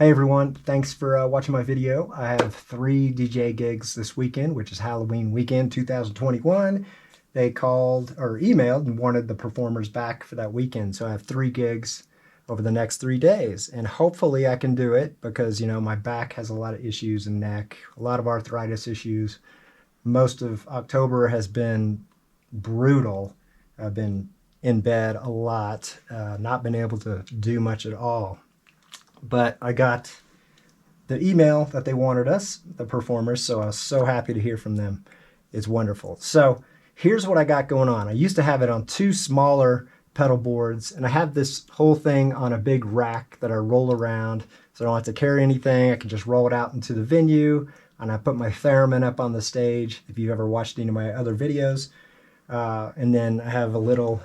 Hey everyone, thanks for watching my video. I have 3 DJ gigs this weekend, which is Halloween weekend 2021. They called or emailed and wanted the performers back for that weekend. So I have 3 gigs over the next 3 days. And hopefully I can do it because, you know, my back has a lot of issues and neck, a lot of arthritis issues. Most of October has been brutal. I've been in bed a lot, not been able to do much at all. But I got the email that they wanted us, the performers, so I was so happy to hear from them. It's wonderful. So here's what I got going on. I used to have it on 2 smaller pedal boards, and I have this whole thing on a big rack that I roll around, so I don't have to carry anything. I can just roll it out into the venue, and I put my theremin up on the stage, if you've ever watched any of my other videos. And then I have a little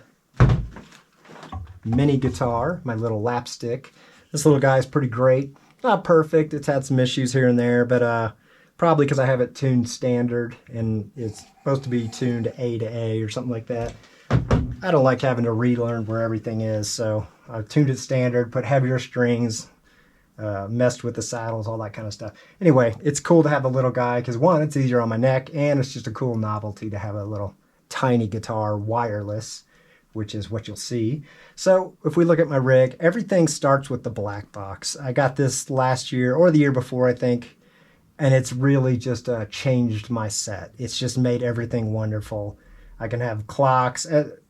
mini guitar, my little Lapstick. This little guy is pretty great. Not perfect. It's had some issues here and there, but probably because I have it tuned standard and it's supposed to be tuned A to A or something like that. I don't like having to relearn where everything is, so I've tuned it standard, put heavier strings, messed with the saddles, all that kind of stuff. Anyway, it's cool to have the little guy because 1, it's easier on my neck, and it's just a cool novelty to have a little tiny guitar wireless, which is what you'll see. So if we look at my rig, everything starts with the BlackBox. I got this last year or the year before, I think, and it's really just changed my set. It's just made everything wonderful. I can have clocks.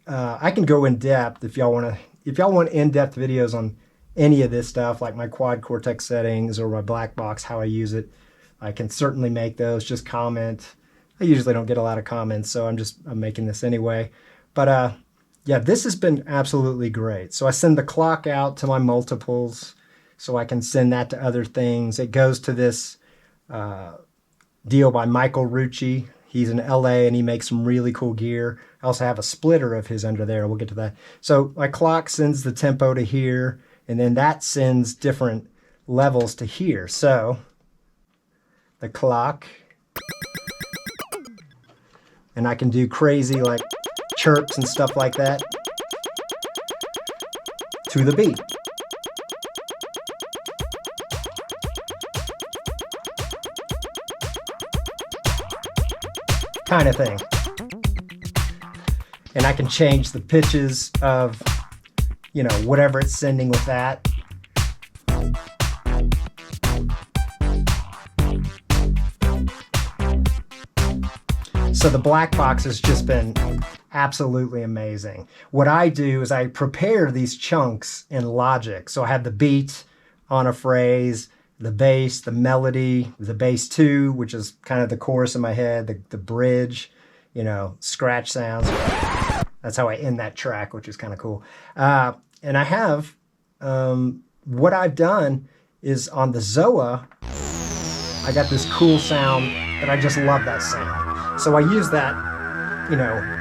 I can go in depth if y'all want to. If y'all want in-depth videos on any of this stuff, like my Quad Cortex settings or my BlackBox, how I use it, I can certainly make those. Just comment. I usually don't get a lot of comments, so I'm making this anyway. But yeah, this has been absolutely great. So I send the clock out to my multiples so I can send that to other things. It goes to this deal by Michael Rucci. He's in LA and he makes some really cool gear. I also have a splitter of his under there. We'll get to that. So my clock sends the tempo to here, and then that sends different levels to here. So the clock, and I can do crazy like chirps and stuff like that to the beat. Kind of thing. And I can change the pitches of, you know, whatever it's sending with that. So the BlackBox has just been absolutely amazing. What I do is I prepare these chunks in Logic. So I have the beat on a phrase, the bass, the melody, the bass 2, which is kind of the chorus in my head, the bridge, you know, scratch sounds. That's how I end that track, which is kind of cool. And I have, what I've done is on the Zoa, I got this cool sound that I just love that sound. So I use that, you know,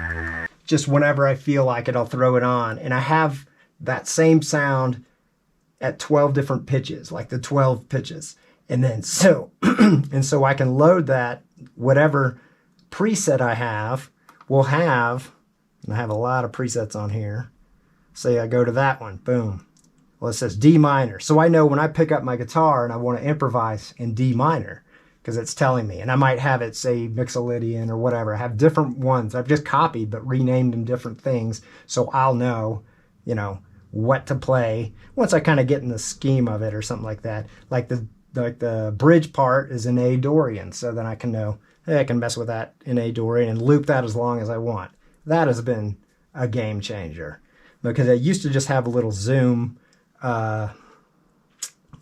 just whenever I feel like it, I'll throw it on. And I have that same sound at 12 different pitches, like the 12 pitches. And then so, and so I can load that, whatever preset I have, will have, and I have a lot of presets on here. Say I go to that one, boom. Well, it says D minor. So I know when I pick up my guitar and I want to improvise in D minor, because it's telling me, and I might have it say Mixolydian or whatever. I have different ones. I've just copied but renamed them different things, so I'll know, you know, what to play once I kind of get in the scheme of it or something like that. Like the bridge part is in A Dorian, so then I can know, hey, I can mess with that in A Dorian and loop that as long as I want. That has been a game changer because I used to just have a little Zoom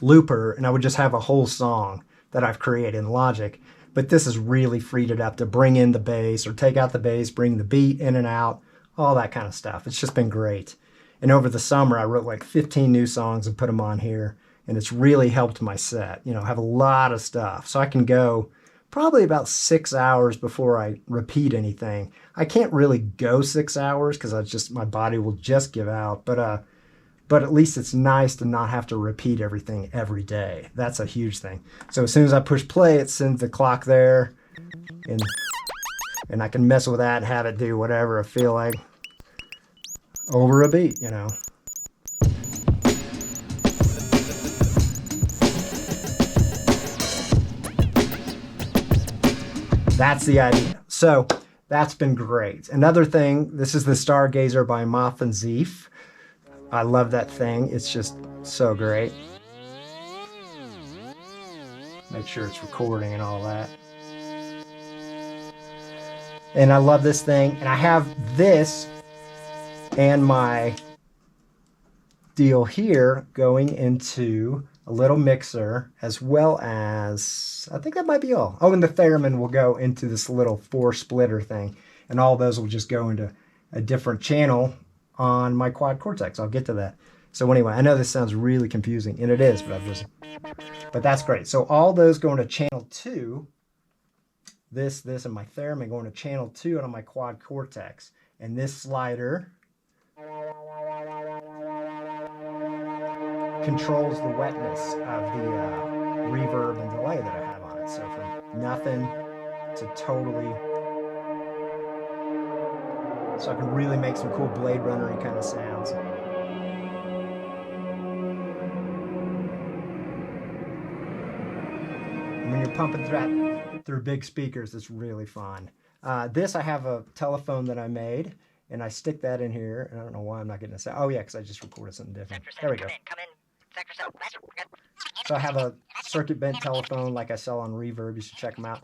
looper, and I would just have a whole song that I've created in Logic, but this has really freed it up to bring in the bass or take out the bass, bring the beat in and out, all that kind of stuff. It's just been great. And over the summer, I wrote like 15 new songs and put them on here, and it's really helped my set. You know, I have a lot of stuff, so I can go probably about 6 hours before I repeat anything. I can't really go 6 hours because my body will just give out, but at least it's nice to not have to repeat everything every day. That's a huge thing. So as soon as I push play, it sends the clock there, and I can mess with that and have it do whatever I feel like over a beat, you know. that's the idea. So that's been great. Another thing, this is the Stargazer by Moffenzeef. I love that thing. It's just so great. Make sure it's recording and all that. And I love this thing. And I have this and my deal here going into a little mixer, as well as, I think that might be all. Oh, and the Theremin will go into this little 4-splitter thing. And all those will just go into a different channel on my Quad Cortex. I'll get to that. So anyway, I know this sounds really confusing, and it is, but that's great. So all those go into channel 2. This, and my Theremin going to channel 2 on my Quad Cortex. And this slider controls the wetness of the reverb and delay that I have on it. So from nothing to totally, so I can really make some cool Blade Runner-y kind of sounds. And when you're pumping through big speakers, it's really fun. This, I have a telephone that I made, and I stick that in here, and I don't know why I'm not getting this out. Oh yeah, because I just recorded something different. There we go. So I have a circuit bent telephone like I sell on Reverb. You should check them out.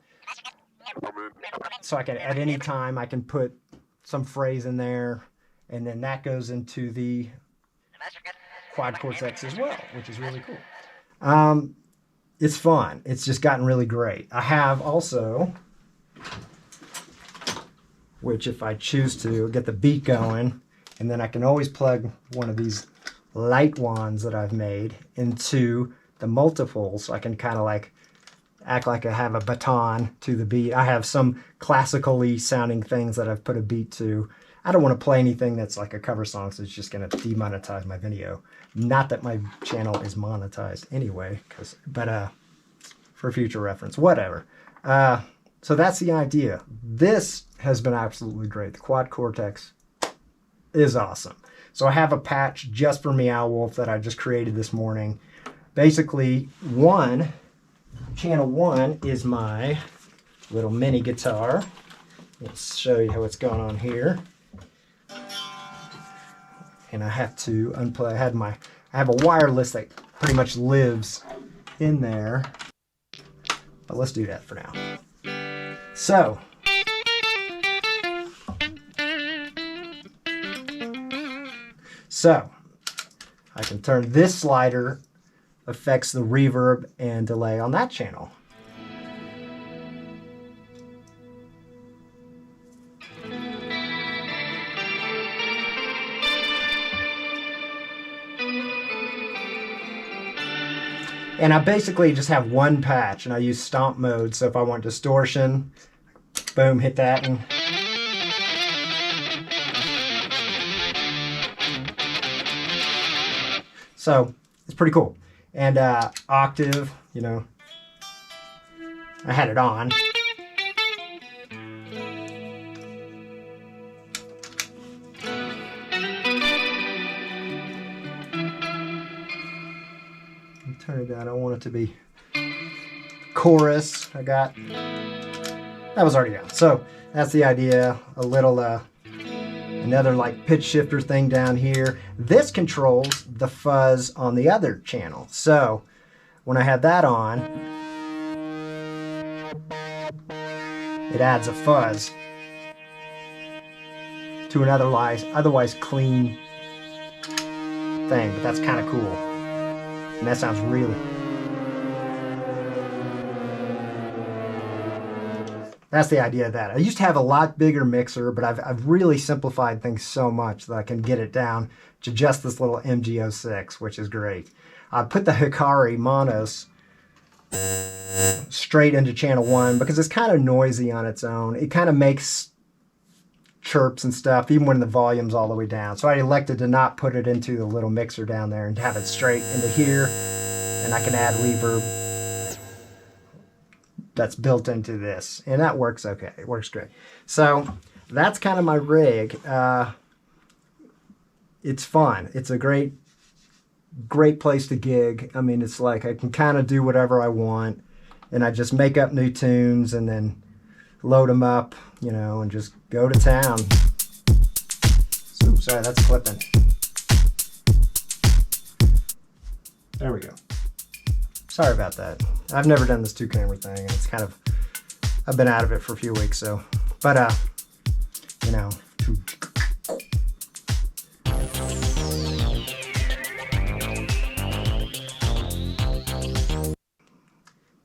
So I can, at any time, I can put some phrase in there, and then that goes into the Quad Cortex as well, which is really cool. It's fun. It's just gotten really great. I have also, which if I choose to, get the beat going, and then I can always plug one of these light wands that I've made into the multiple, so I can kind of like act like I have a baton to the beat. I have some classically sounding things that I've put a beat to. I don't want to play anything that's like a cover song, so it's just going to demonetize my video. Not that my channel is monetized anyway, but for future reference, whatever. So that's the idea. This has been absolutely great. The Quad Cortex is awesome. So I have a patch just for Meow Wolf that I just created this morning. Basically, channel 1 is my little mini guitar. Let's show you how it's going on here. And I have to unplug. I have a wireless that pretty much lives in there. But let's do that for now. So I can turn this slider, affects the reverb and delay on that channel. And I basically just have one patch, and I use stomp mode, so if I want distortion, boom, hit that, and so it's pretty cool. And octave, you know, I had it on. Turn it down. I want it to be chorus. That was already on. So that's the idea. A little another like pitch shifter thing down here. This controls the fuzz on the other channel. So when I have that on, it adds a fuzz to an otherwise clean thing. But that's kind of cool. And that sounds really... That's the idea of that. I used to have a lot bigger mixer, but I've really simplified things so much that I can get it down to just this little MG06, which is great. I put the Hikari Monos straight into channel 1 because it's kind of noisy on its own. It kind of makes chirps and stuff, even when the volume's all the way down. So I elected to not put it into the little mixer down there and have it straight into here, and I can add reverb that's built into this, and that works okay. It works great. So that's kind of my rig. It's fun. It's a great place to gig. I mean, it's like I can kind of do whatever I want, and I just make up new tunes and then load them up, you know, and just go to town. Oops, sorry, that's clipping. There we go. Sorry about that. I've never done this 2-camera thing, and it's kind of, I've been out of it for a few weeks, so, but, you know.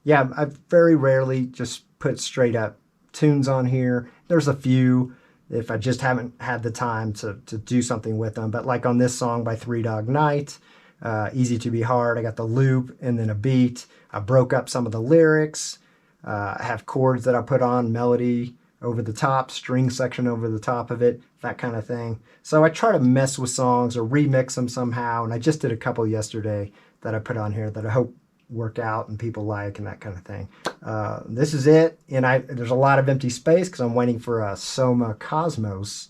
Yeah, I very rarely just put straight up tunes on here. There's a few if I just haven't had the time to do something with them. But like on this song by Three Dog Night, Easy to Be Hard, I got the loop and then a beat. I broke up some of the lyrics. I have chords that I put on, melody over the top, string section over the top of it, that kind of thing. So I try to mess with songs or remix them somehow. And I just did a couple yesterday that I put on here that I hope work out and people like and that kind of thing. This is it, and there's a lot of empty space because I'm waiting for a Soma Cosmos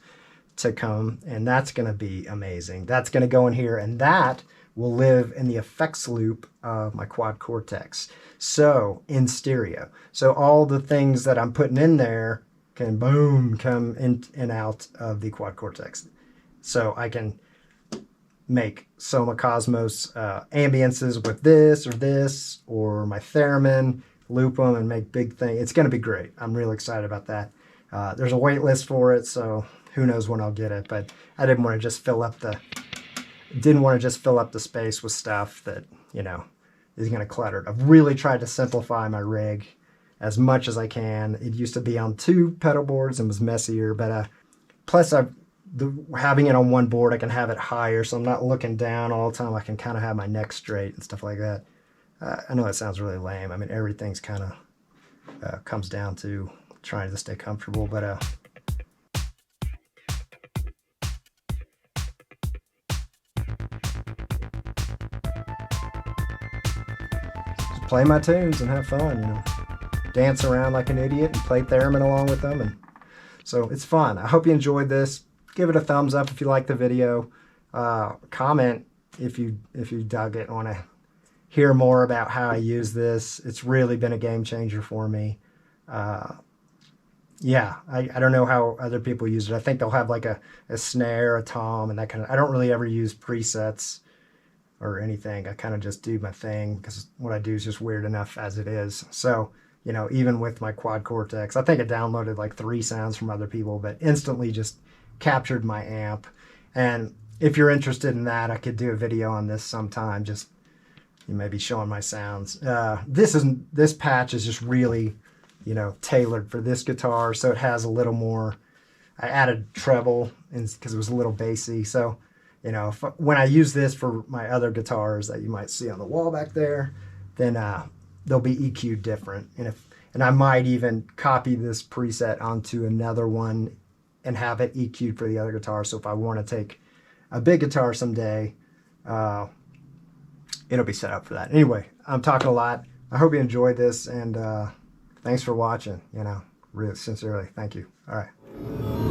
to come, and that's going to be amazing. That's going to go in here, and that will live in the effects loop of my Quad Cortex, so in stereo. So all the things that I'm putting in there can boom come in and out of the Quad Cortex. So I can make Soma Cosmos ambiences with this or my Theremin, loop them and make big thing. It's going to be great. I'm real excited about that. There's a wait list for it, so who knows when I'll get it, but I didn't want to just fill up the space with stuff that, you know, is going to clutter it. I've really tried to simplify my rig as much as I can. It used to be on 2 pedal boards and was messier, but plus having it on one board, I can have it higher, so I'm not looking down all the time. I can kind of have my neck straight and stuff like that. I know that sounds really lame. I mean, everything's kind of comes down to trying to stay comfortable, but just play my tunes and have fun, you know. Dance around like an idiot and play theremin along with them, and so it's fun. I hope you enjoyed this. Give it a thumbs up if you like the video. Comment if you dug it and want to hear more about how I use this. It's really been a game changer for me. Yeah, I don't know how other people use it. I think they'll have like a snare, a tom, and that kind of. I don't really ever use presets or anything. I kind of just do my thing because what I do is just weird enough as it is. So, you know, even with my Quad Cortex, I think I downloaded like 3 sounds from other people, but instantly just captured my amp. And if you're interested in that, I could do a video on this sometime, just maybe showing my sounds. This patch is just really, you know, tailored for this guitar, so it has a little more. I added treble because it was a little bassy. So, you know, when I use this for my other guitars that you might see on the wall back there, then they'll be EQ'd different. And I might even copy this preset onto another one and have it EQ'd for the other guitar. So if I want to take a big guitar someday, it'll be set up for that. Anyway, I'm talking a lot. I hope you enjoyed this, and thanks for watching, you know, really sincerely. Thank you. All right.